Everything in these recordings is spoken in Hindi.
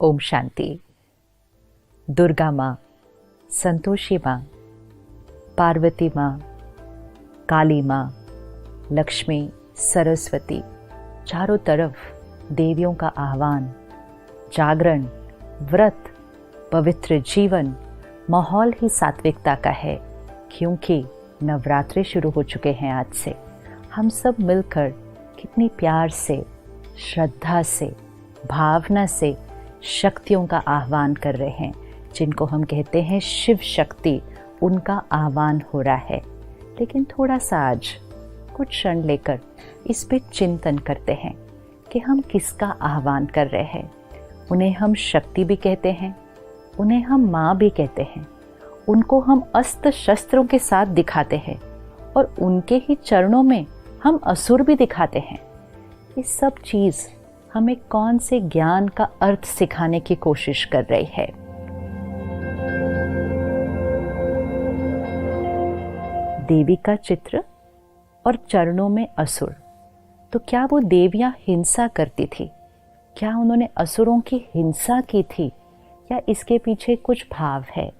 ओम शांति। दुर्गा माँ, संतोषी माँ, पार्वती माँ, काली माँ, लक्ष्मी, सरस्वती, चारों तरफ देवियों का आह्वान, जागरण, व्रत, पवित्र जीवन, माहौल ही सात्विकता का है। क्योंकि नवरात्रि शुरू हो चुके हैं आज से। हम सब मिलकर कितनी प्यार से, श्रद्धा से, भावना से शक्तियों का आह्वान कर रहे हैं, जिनको हम कहते हैं शिव शक्ति। उनका आह्वान हो रहा है। लेकिन थोड़ा सा आज कुछ क्षण लेकर इस पे चिंतन करते हैं कि हम किसका आह्वान कर रहे हैं। उन्हें हम शक्ति भी कहते हैं, उन्हें हम माँ भी कहते हैं, उनको हम अस्त्र शस्त्रों के साथ दिखाते हैं और उनके ही चरणों में हम असुर भी दिखाते हैं। ये सब चीज़ हमें कौन से ज्ञान का अर्थ सिखाने की कोशिश कर रही है। देवी का चित्र और चरणों में असुर। तो क्या वो देवियां हिंसा करती थी? क्या उन्होंने असुरों की हिंसा की थी, या इसके पीछे कुछ भाव है?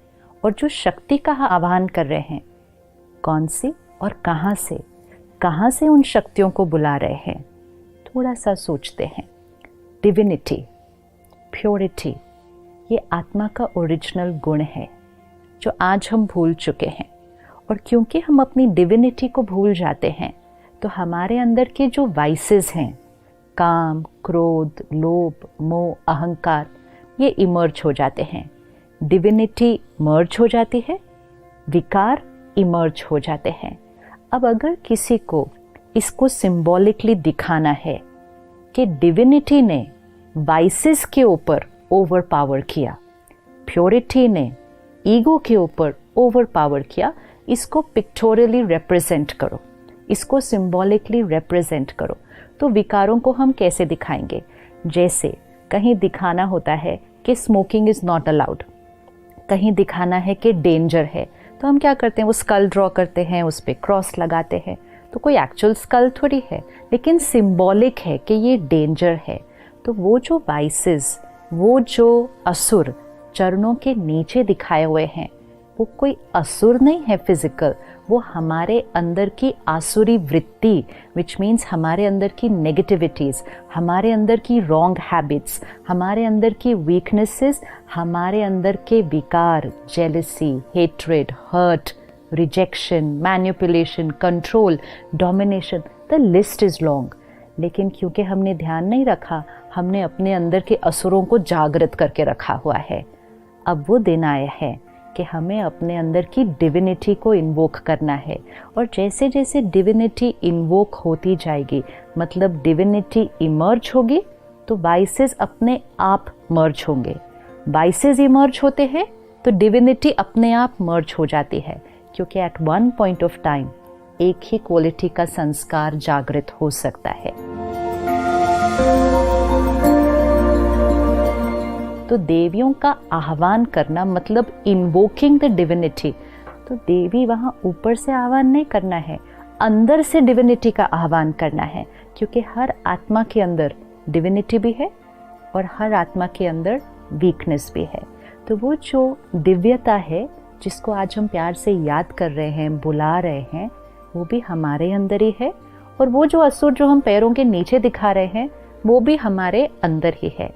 और जो शक्ति का आह्वान कर रहे हैं, कौन सी और कहाँ से उन शक्तियों को बुला रहे हैं? थोड़ा सा सोचते हैं। डिविनिटी, प्योरिटी, ये आत्मा का ओरिजिनल गुण है जो आज हम भूल चुके हैं। और क्योंकि हम अपनी डिविनिटी को भूल जाते हैं, तो हमारे अंदर के जो वाइसेस हैं, काम, क्रोध, लोभ, मोह, अहंकार, ये इमर्ज हो जाते हैं। डिविनिटी मर्ज हो जाती है, विकार इमर्ज हो जाते हैं। अब अगर किसी को इसको सिंबॉलिकली दिखाना है कि डिविनिटी ने वाइसेस के ऊपर ओवर पावर किया, प्योरिटी ने ईगो के ऊपर ओवर पावर किया, इसको पिक्टोरियली रिप्रेजेंट करो, इसको सिंबॉलिकली रिप्रेजेंट करो। तो विकारों को हम कैसे दिखाएंगे? जैसे कहीं दिखाना होता है कि स्मोकिंग इज़ नॉट अलाउड, कहीं दिखाना है कि डेंजर है, तो हम क्या करते हैं? वो स्कल ड्रॉ करते हैं, उस पर क्रॉस लगाते हैं। तो कोई एक्चुअल स्कल थोड़ी है, लेकिन सिंबॉलिक है कि ये डेंजर है। तो वो जो वाइसेस, वो जो असुर चरणों के नीचे दिखाए हुए हैं, वो कोई असुर नहीं है फिजिकल, वो हमारे अंदर की आसुरी वृत्ति, विच मीन्स हमारे अंदर की नेगेटिविटीज़, हमारे अंदर की रॉन्ग हैबिट्स, हमारे अंदर की वीकनेसेस, हमारे अंदर के विकार, jealousy, hatred, hurt, rejection, manipulation, control, domination, the list is long. लेकिन क्योंकि हमने ध्यान नहीं रखा, हमने अपने अंदर के असुरों को जागृत करके रखा हुआ है। अब वो दिन आया है कि हमें अपने अंदर की डिविनिटी को इन्वोक करना है। और जैसे जैसे डिविनिटी इन्वोक होती जाएगी, मतलब डिविनिटी इमर्ज होगी, तो वाइसेस अपने आप मर्ज होंगे। वाइसेस इमर्ज होते हैं तो डिविनिटी अपने आप मर्ज हो जाती है, क्योंकि at one point of time एक ही क्वालिटी का संस्कार जागृत हो सकता है। तो देवियों का आह्वान करना मतलब इन्वोकिंग द डिविनिटी। तो देवी वहाँ ऊपर से आह्वान नहीं करना है, अंदर से डिविनिटी का आह्वान करना है। क्योंकि हर आत्मा के अंदर डिविनिटी भी है और हर आत्मा के अंदर वीकनेस भी है। तो वो जो दिव्यता है, जिसको आज हम प्यार से याद कर रहे हैं, बुला रहे हैं, वो भी हमारे अंदर ही है। और वो जो असुर जो हम पैरों के नीचे दिखा रहे हैं, वो भी हमारे अंदर ही है।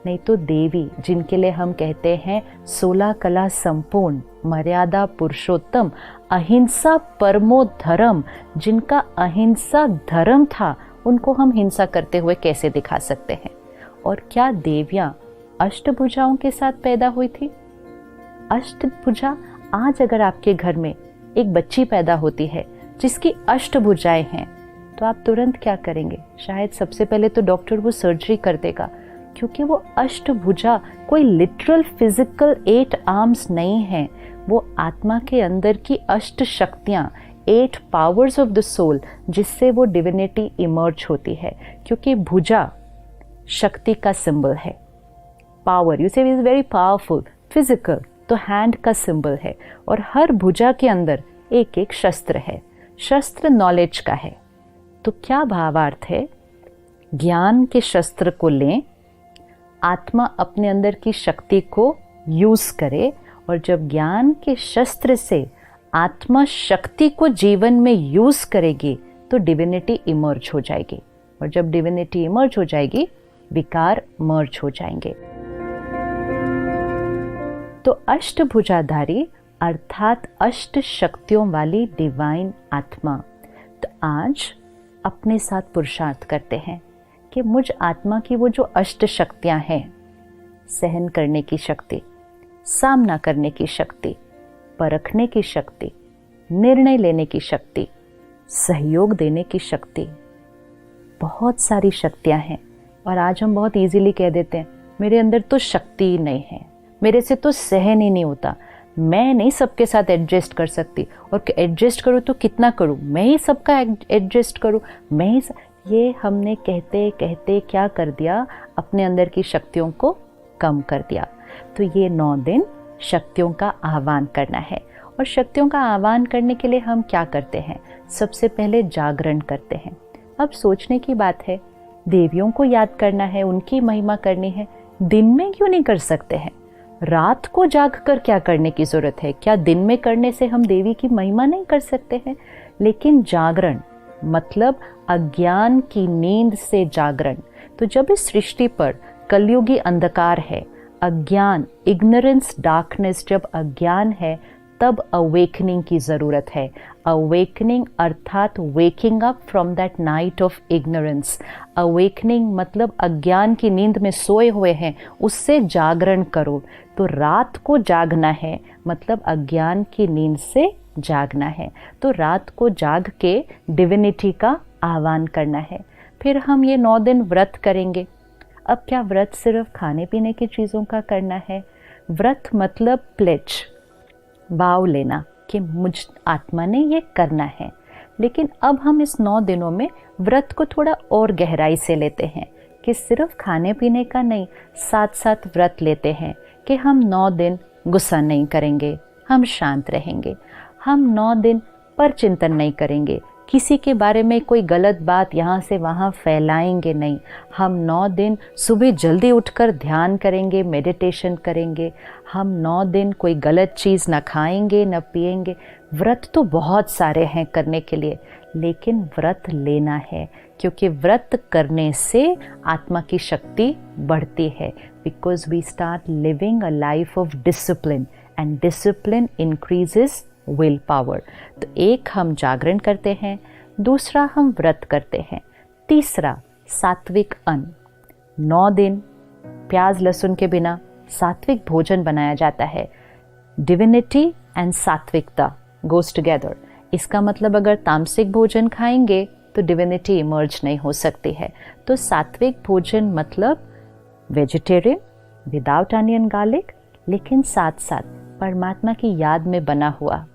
नहीं तो देवी, जिनके लिए हम कहते हैं 16 कला संपूर्ण, मर्यादा पुरुषोत्तम, अहिंसा परमो धर्म, जिनका अहिंसा धर्म था, उनको हम हिंसा करते हुए कैसे दिखा सकते हैं? और क्या देवियां अष्टभुजाओं के साथ पैदा हुई थी? अष्टभुजा, आज अगर आपके घर में एक बच्ची पैदा होती है जिसकी अष्टभुजाएं हैं, तो आप तुरंत क्या करेंगे? शायद सबसे पहले तो डॉक्टर वो सर्जरी कर देगा, क्योंकि वो अष्टभुजा कोई लिटरल फिजिकल 8 आर्म्स नहीं है। वो आत्मा के अंदर की अष्ट शक्तियाँ, 8 पावर्स ऑफ द सोल, जिससे वो डिविनिटी इमर्ज होती है। क्योंकि भुजा शक्ति का सिंबल है, पावर, यू से इज वेरी पावरफुल, फिजिकल तो हैंड का सिंबल है। और हर भुजा के अंदर एक एक शस्त्र है, शस्त्र नॉलेज का है। तो क्या भावार्थ है? ज्ञान के शस्त्र को लें, आत्मा अपने अंदर की शक्ति को यूज करे, और जब ज्ञान के शस्त्र से आत्मा शक्ति को जीवन में यूज करेगी तो डिविनिटी इमर्ज हो जाएगी, और जब डिविनिटी इमर्ज हो जाएगी विकार मर्ज हो जाएंगे। तो अष्टभुजाधारी अर्थात अष्ट शक्तियों वाली डिवाइन आत्मा, तो आज अपने साथ पुरुषार्थ करते हैं कि मुझ आत्मा की वो जो अष्ट शक्तियां हैं, सहन करने की शक्ति, सामना करने की शक्ति, परखने की शक्ति, निर्णय लेने की शक्ति, सहयोग देने की शक्ति, बहुत सारी शक्तियां हैं। और आज हम बहुत इजीली कह देते हैं मेरे अंदर तो शक्ति ही नहीं है, मेरे से तो सहन ही नहीं होता, मैं नहीं सबके साथ एडजस्ट कर सकती, और एडजस्ट करूँ तो कितना करूँ, मैं ही सबका एडजस्ट करूँ, मैं ही ये हमने कहते कहते क्या कर दिया, अपने अंदर की शक्तियों को कम कर दिया। तो ये 9 दिन शक्तियों का आह्वान करना है। और शक्तियों का आह्वान करने के लिए हम क्या करते हैं? सबसे पहले जागरण करते हैं। अब सोचने की बात है, देवियों को याद करना है, उनकी महिमा करनी है, दिन में क्यों नहीं कर सकते हैं? रात को जाग कर क्या करने की जरूरत है? क्या दिन में करने से हम देवी की महिमा नहीं कर सकते हैं? लेकिन जागरण मतलब अज्ञान की नींद से जागरण। तो जब इस सृष्टि पर कलयुगी अंधकार है, अज्ञान, इग्नोरेंस, डार्कनेस, जब अज्ञान है तब अवेकनिंग की ज़रूरत है। अवेकनिंग अर्थात waking up from that night of ignorance. Awakening मतलब अज्ञान की नींद में सोए हुए हैं, उससे जागरण करो। तो रात को जागना है मतलब अज्ञान की नींद से जागना है। तो रात को जाग के डिविनिटी का आह्वान करना है। फिर हम ये 9 दिन व्रत करेंगे। अब क्या व्रत सिर्फ खाने पीने की चीज़ों का करना है? व्रत मतलब प्लेज, वाव लेना कि मुझ आत्मा ने ये करना है। लेकिन अब हम इस 9 दिनों में व्रत को थोड़ा और गहराई से लेते हैं कि सिर्फ खाने पीने का नहीं, साथ साथ व्रत लेते हैं कि हम 9 दिन गुस्सा नहीं करेंगे, हम शांत रहेंगे, हम 9 दिन पर चिंतन नहीं करेंगे, किसी के बारे में कोई गलत बात यहाँ से वहाँ फैलाएंगे नहीं, हम 9 दिन सुबह जल्दी उठकर ध्यान करेंगे, मेडिटेशन करेंगे, हम 9 दिन कोई गलत चीज़ न खाएंगे न पिएंगे। व्रत तो बहुत सारे हैं करने के लिए, लेकिन व्रत लेना है क्योंकि व्रत करने से आत्मा की शक्ति बढ़ती है। Because we start living a life of discipline and discipline increases will power. तो एक हम जागरण करते हैं, दूसरा हम व्रत करते हैं, तीसरा सात्विक अन्न। 9 दिन प्याज लहसुन के बिना सात्विक भोजन बनाया जाता है। डिविनिटी एंड सात्विकता गोज टुगेदर। इसका मतलब अगर तामसिक भोजन खाएंगे तो डिविनिटी इमर्ज नहीं हो सकती है। तो सात्विक भोजन मतलब वेजिटेरियन विदाउट अनियन गार्लिक, लेकिन साथ साथ परमात्मा की याद में बना हुआ,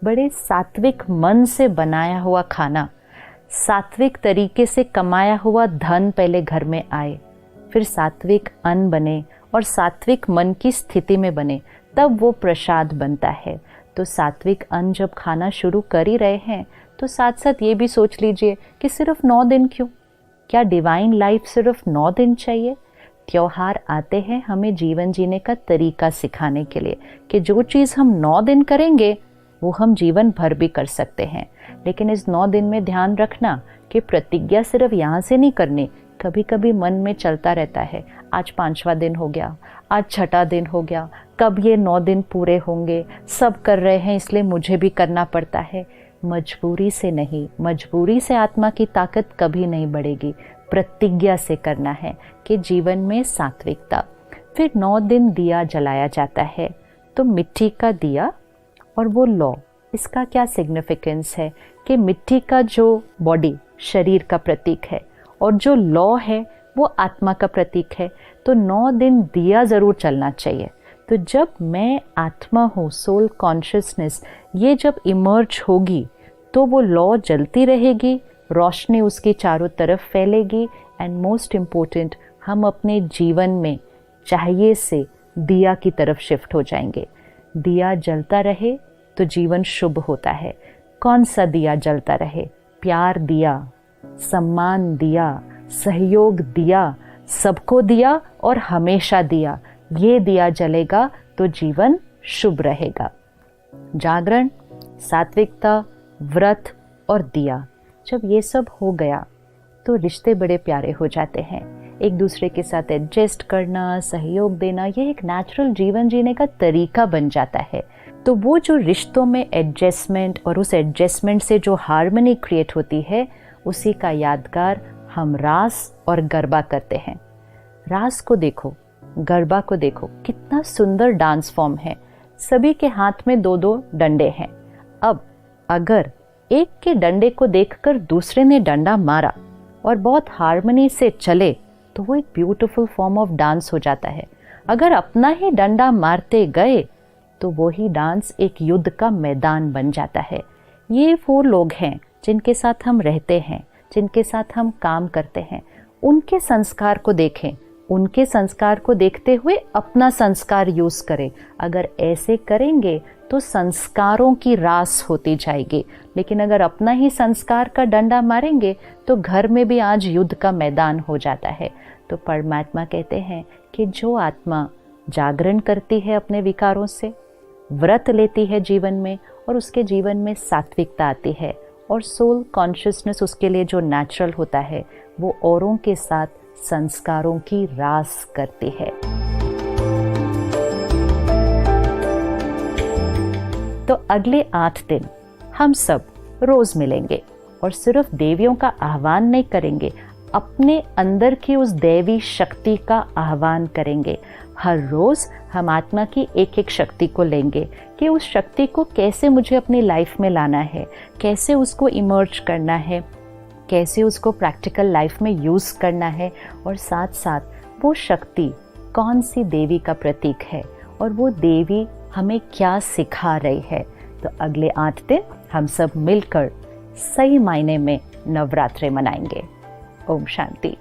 बड़े सात्विक मन से बनाया हुआ खाना, सात्विक तरीके से कमाया हुआ धन पहले घर में आए, फिर सात्विक अन्न बने और सात्विक मन की स्थिति में बने, तब वो प्रसाद बनता है। तो सात्विक अन्न जब खाना शुरू कर ही रहे हैं तो साथ साथ ये भी सोच लीजिए कि सिर्फ 9 दिन क्यों? क्या डिवाइन लाइफ सिर्फ 9 दिन चाहिए? त्योहार आते हैं हमें जीवन जीने का तरीका सिखाने के लिए कि जो चीज़ हम 9 दिन करेंगे वो हम जीवन भर भी कर सकते हैं। लेकिन इस 9 दिन में ध्यान रखना कि प्रतिज्ञा सिर्फ यहाँ से नहीं करनी। कभी कभी मन में चलता रहता है, आज 5वां दिन हो गया, आज 6ठा दिन हो गया, कब ये 9 दिन पूरे होंगे, सब कर रहे हैं इसलिए मुझे भी करना पड़ता है। मजबूरी से नहीं, मजबूरी से आत्मा की ताकत कभी नहीं बढ़ेगी। प्रतिज्ञा से करना है कि जीवन में सात्विकता। फिर 9 दिन दिया जलाया जाता है। तो मिट्टी का दिया और वो लौ, इसका क्या सिग्निफिकेंस है कि मिट्टी का जो बॉडी शरीर का प्रतीक है और जो लौ है वो आत्मा का प्रतीक है। तो 9 दिन दिया ज़रूर चलना चाहिए। तो जब मैं आत्मा हूँ, सोल कॉन्शियसनेस, ये जब इमर्ज होगी तो वो लौ जलती रहेगी, रोशनी उसकी चारों तरफ फैलेगी। एंड मोस्ट इम्पोर्टेंट, हम अपने जीवन में चाहिए से दिया की तरफ शिफ्ट हो जाएंगे। दिया जलता रहे तो जीवन शुभ होता है। कौन सा दिया जलता रहे? प्यार दिया, सम्मान दिया, सहयोग दिया, सबको दिया और हमेशा दिया, ये दिया जलेगा तो जीवन शुभ रहेगा। जागरण, सात्विकता, व्रत और दिया, जब ये सब हो गया तो रिश्ते बड़े प्यारे हो जाते हैं। एक दूसरे के साथ एडजस्ट करना, सहयोग देना, ये एक नेचुरल जीवन जीने का तरीका बन जाता है। तो वो जो रिश्तों में एडजस्टमेंट और उस एडजस्टमेंट से जो हार्मनी क्रिएट होती है, उसी का यादगार हम रास और गरबा करते हैं। रास को देखो, गरबा को देखो, कितना सुंदर डांस फॉर्म है। सभी के हाथ में 2-2 डंडे हैं। अब अगर एक के डंडे को देखकर दूसरे ने डंडा मारा और बहुत हार्मनी से चले तो वो एक ब्यूटीफुल फॉर्म ऑफ डांस हो जाता है। अगर अपना ही डंडा मारते गए तो वो ही डांस एक युद्ध का मैदान बन जाता है। ये वो लोग हैं जिनके साथ हम रहते हैं, जिनके साथ हम काम करते हैं। उनके संस्कार को देखें, उनके संस्कार को देखते हुए अपना संस्कार यूज करें। अगर ऐसे करेंगे तो संस्कारों की रास होती जाएगी। लेकिन अगर अपना ही संस्कार का डंडा मारेंगे तो घर में भी आज युद्ध का मैदान हो जाता है। तो परमात्मा कहते हैं कि जो आत्मा जागरण करती है अपने विकारों से, व्रत लेती है जीवन में, और उसके जीवन में सात्विकता आती है और सोल कॉन्शियसनेस उसके लिए जो नेचुरल होता है, वो औरों के साथ संस्कारों की रास करती है। तो अगले 8 दिन हम सब रोज मिलेंगे और सिर्फ देवियों का आह्वान नहीं करेंगे, अपने अंदर की उस दैवी शक्ति का आह्वान करेंगे। हर रोज हम आत्मा की एक एक शक्ति को लेंगे कि उस शक्ति को कैसे मुझे अपनी लाइफ में लाना है, कैसे उसको इमर्ज करना है, कैसे उसको प्रैक्टिकल लाइफ में यूज करना है, और साथ साथ वो शक्ति कौन सी देवी का प्रतीक है और वो देवी हमें क्या सिखा रही है। तो अगले 8 दिन हम सब मिलकर सही मायने में नवरात्रि मनाएंगे। ओम शांति।